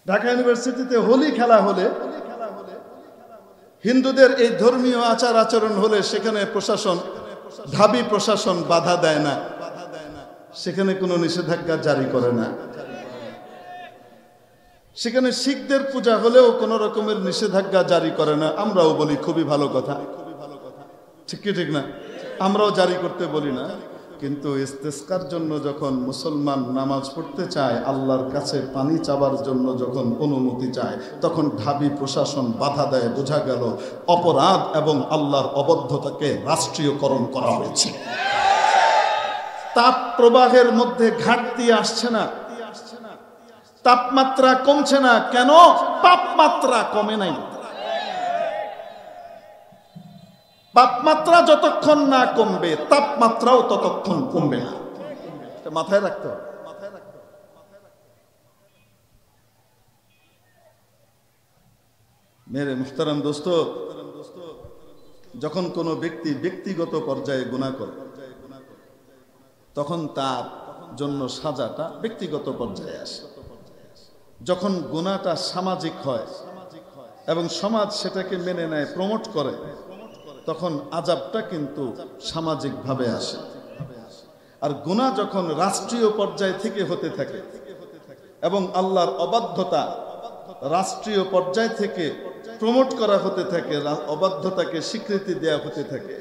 ঢাকা ইউনিভার্সিটিতে হোলি খেলা হলে, হিন্দুদের এই ধর্মীয় আচার আচরণ হলে সেখানে প্রশাসন, ঢাবি প্রশাসন বাধা দেয় না, সেখানে কোনো নিষেধাজ্ঞা জারি করে না। সেখানে শিখদের পূজা হলেও কোনো রকমের নিষেধাজ্ঞা জারি করে না। আমরাও বলি খুবই ভালো কথা, ঠিক কি ঠিক না? আমরাও জারি করতে বলি না। কিন্তু ইস্তেসকার জন্য যখন মুসলমান নামাজ পড়তে চায়, আল্লাহর কাছে পানি চাবার জন্য যখন অনুমতি চায়, তখন ঢাবি প্রশাসন বাধা দেয়। বোঝা গেল অপরাধ এবং আল্লাহর অবদ্ধতাকে রাষ্ট্রীয়করণ করা হয়েছে। তাপ প্রবাহের মধ্যে ঘাটতি আসছে না, তাপমাত্রা কমছে না। কেন? তাপমাত্রা কমে নাই। তাপমাত্রা যতক্ষণ না কমবে, তাপমাত্রাও ততক্ষণ কমবে না। মাথায় রাখতে হবে। মেরে মুহতারাম দোস্ত, যখন কোনো ব্যক্তি ব্যক্তিগত পর্যায়ে গুনাহ করে, তখন তার জন্য সাজাটা ব্যক্তিগত পর্যায়ে আসে। যখন গুনাহটা সামাজিক হয় এবং সমাজ সেটাকে মেনে নেয়, প্রমোট করে, তখন আযাবটা কিন্তু সামাজিকভাবে আসে। আর গুনাহ যখন রাষ্ট্রীয় পর্যায় থেকে হতে থাকে এবং আল্লাহর অবাধ্যতা রাষ্ট্রীয় পর্যায় থেকে প্রমোট করা হতে থাকে, অবাধ্যতাকে স্বীকৃতি দেয়া হতে থাকে,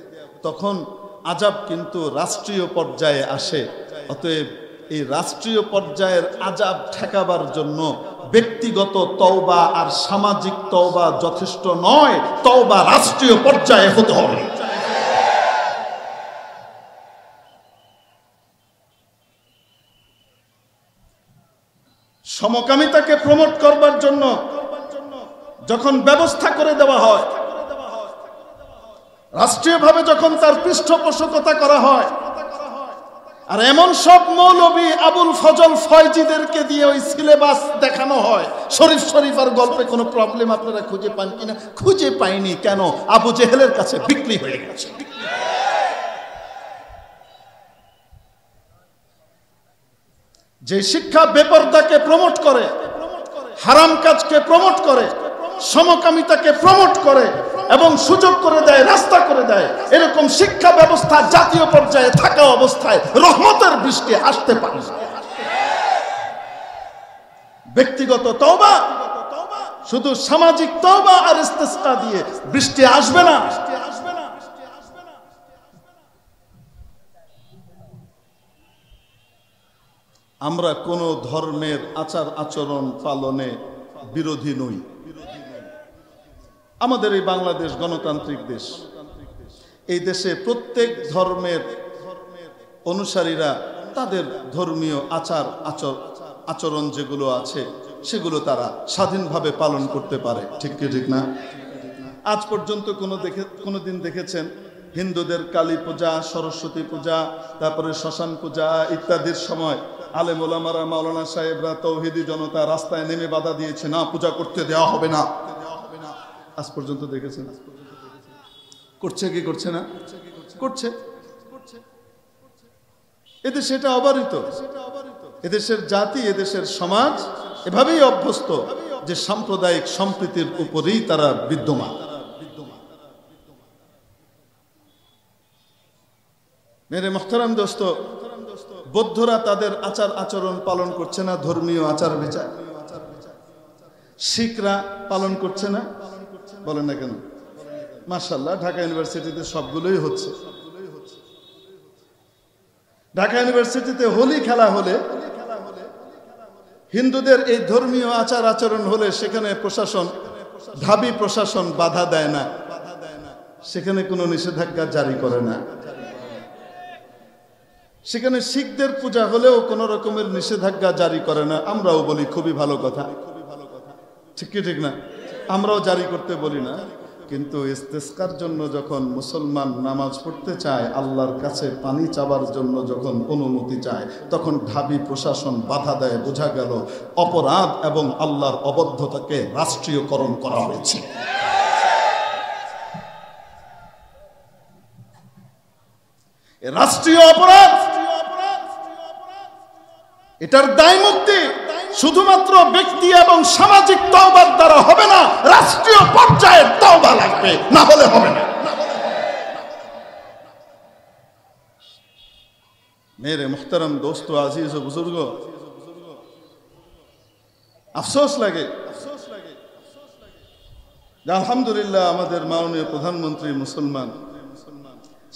তখন আযাব কিন্তু রাষ্ট্রীয় পর্যায়ে আসে। অতএব এই রাষ্ট্রীয় পর্যায়ের আযাব ঠেকাবার জন্য ব্যক্তিগত তওবা আর সামাজিক তওবা যথেষ্ট নয়, তওবা রাষ্ট্রীয় পর্যায়ে হতে হবে। সমকামিতাকে প্রমোট করবার জন্য যখন ব্যবস্থা করে দেওয়া হয়, রাষ্ট্রীয়ভাবে যখন তার পৃষ্ঠপোষকতা করা হয়, আর এমন সব মৌলবী আবুল ফজল ফয়জিদেরকে দিয়ে ওই সিলেবাস দেখানো হয়, শরীফ শরীফার গল্পে কোনো প্রবলেম আপনারা খুঁজে পান কিনা? খুঁজে পাইনি। কেন? আবু জেহেলের কাছে বিক্রি হয়ে গেছে। যে শিক্ষা বেপরদাকে প্রমোট করে, হারাম কাজকে প্রমোট করে, সমকামিতাকে প্রমোট করে এবং সুযোগ করে দেয়, রাস্তা করে দেয়, এরকম শিক্ষা ব্যবস্থা জাতীয় পর্যায়ে থাকা অবস্থায় রহমতের বৃষ্টি আসতে পারে না। ব্যক্তিগত তওবা, শুধু সামাজিক তওবা আর ইস্তেসকা দিয়ে বৃষ্টি আসবে না। আমরা কোন ধর্মের আচার আচরণ পালনে বিরোধী নই। আমাদের এই বাংলাদেশ গণতান্ত্রিক দেশ। এই দেশে প্রত্যেক ধর্মের অনুসারীরা তাদের ধর্মীয় আচরণ যেগুলো আছে সেগুলো তারা স্বাধীনভাবে পালন করতে পারে, ঠিক কি ঠিক না? আজ পর্যন্ত কোনোদিন দেখেছেন হিন্দুদের কালী পূজা, সরস্বতী পূজা, তারপরে শ্মশান পূজা ইত্যাদির সময় আলেম ওলামারা, মাওলানা সাহেবরা, তৌহিদি জনতা রাস্তায় নেমে বাধা দিয়েছে, না পূজা করতে দেওয়া হবে না? আজ পর্যন্ত দেখেছেন? করছে কি করছে না? করছে। এদেশে এটা অবারিত। এদেশের জাতি, এদেশের সমাজ এভাবেই অভ্যস্ত যে সাম্প্রদায়িক সম্প্রীতির উপরেই তারা বিদ্যমান। মেরে মুহতারাম দোস্ত, বৌদ্ধরা তাদের আচার আচরণ পালন করছে না, ধর্মীয় আচার বিচার। শিখরা পালন করছে না, বলেন না কেন? মাশাআল্লাহ, ঢাকা ইউনিভার্সিটিতে সবগুলোই হচ্ছে। ঢাকা ইউনিভার্সিটিতে হোলি খেলা হলে, হিন্দুদের এই ধর্মীয় আচার আচরণ হলে সেখানে প্রশাসন, ঢাবি প্রশাসন বাধা দেয় না, সেখানে কোনো নিষেধাজ্ঞা জারি করে না। সেখানে শিখদের পূজা হলেও কোনো রকমের নিষেধাজ্ঞা জারি করে না। আমরাও বলি খুবই ভালো কথা, ঠিক কি ঠিক না? আমরাও জারি করতে বলি না। কিন্তু ইস্তেসকার জন্য যখন মুসলমান নামাজ পড়তে চায়, আল্লাহর কাছে পানি চাবার জন্য যখন অনুমতি চায়, তখন ঢাবি প্রশাসন বাধা দেয়। বোঝা গেল অপরাধ এবং আল্লাহর অবদ্ধতাকে রাষ্ট্রীয়করণ করা হয়েছে। রাষ্ট্রীয় অপরাধ, এটার দায় মুক্তি শুধুমাত্র ব্যক্তি এবং সামাজিক তওবার দ্বারা হবে না, রাষ্ট্রীয় পর্যায়ের তওবা লাগবে, না হলে হবে না। मेरे मुहतरम दोस्तों, अजीज और बुजुर्गों, अफसोस लगे আলহামদুলিল্লাহ আমাদের মাননীয় প্রধানমন্ত্রী মুসলমান,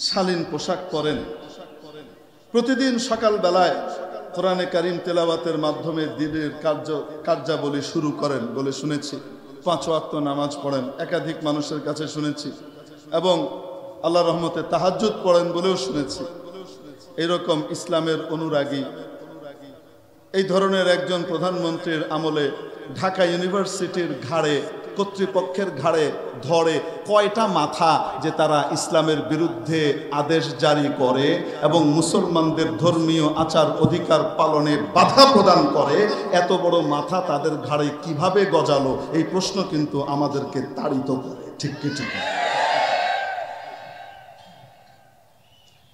শালীন পোশাক পরেন, প্রতিদিন সকাল বেলায় কোরআনে কারীম তেলাওয়াতের মাধ্যমে দিনের কার্যাবলী শুরু করেন বলে শুনেছি। 5 ওয়াক্ত নামাজ পড়েন একাধিক মানুষের কাছে শুনেছি, এবং আল্লাহ রহমতে তাহাজ্জুদ পড়েন বলেও শুনেছি। এরকম ইসলামের অনুরাগী এই ধরনের একজন প্রধানমন্ত্রীর আমলে ঢাকা ইউনিভার্সিটির ঘাড়ে, কর্তৃপক্ষের ঘাড়ে ধরে কয়টা মাথা যে তারা ইসলামের বিরুদ্ধে আদেশ জারি করে এবং মুসলমানদের ধর্মীয় আচার অধিকার পালনে বাধা প্রদান করে, এত বড় মাথা তাদের ঘাড়ে কিভাবে গজালো, এই প্রশ্ন কিন্তু আমাদেরকে তাড়িত করে। ঠিক কি ঠিক?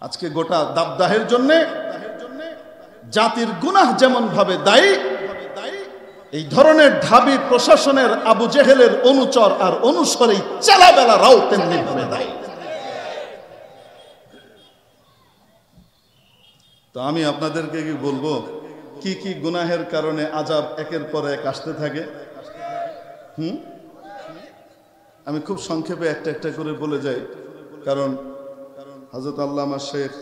আজকে গোটা দাবদাহের জন্য জাতির গুনাহ যেমন ভাবে দায়ী, এই ধরনের ঢাবি প্রশাসনের আবু জেহেলের অনুচর আর অনুসরী চেলাবেলারাও তেমনি ভাবে দায়ী। তো আমি আপনাদেরকে কি বলবো, কি কি গুনাহের কারণে আযাব একের পর এক আসতে থাকে? আমি খুব সংক্ষেপে একটা একটা করে বলে যাই, কারণ হযরত আল্লামা শেখ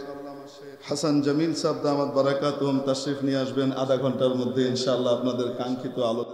হাসান জামিল সাহেব দামাত বারাকাতুহুম তাশরিফ নিয়ে আসবেন আধা ঘন্টার মধ্যে ইনশাআল্লাহ আপনাদের কাঙ্ক্ষিত আলোচনা।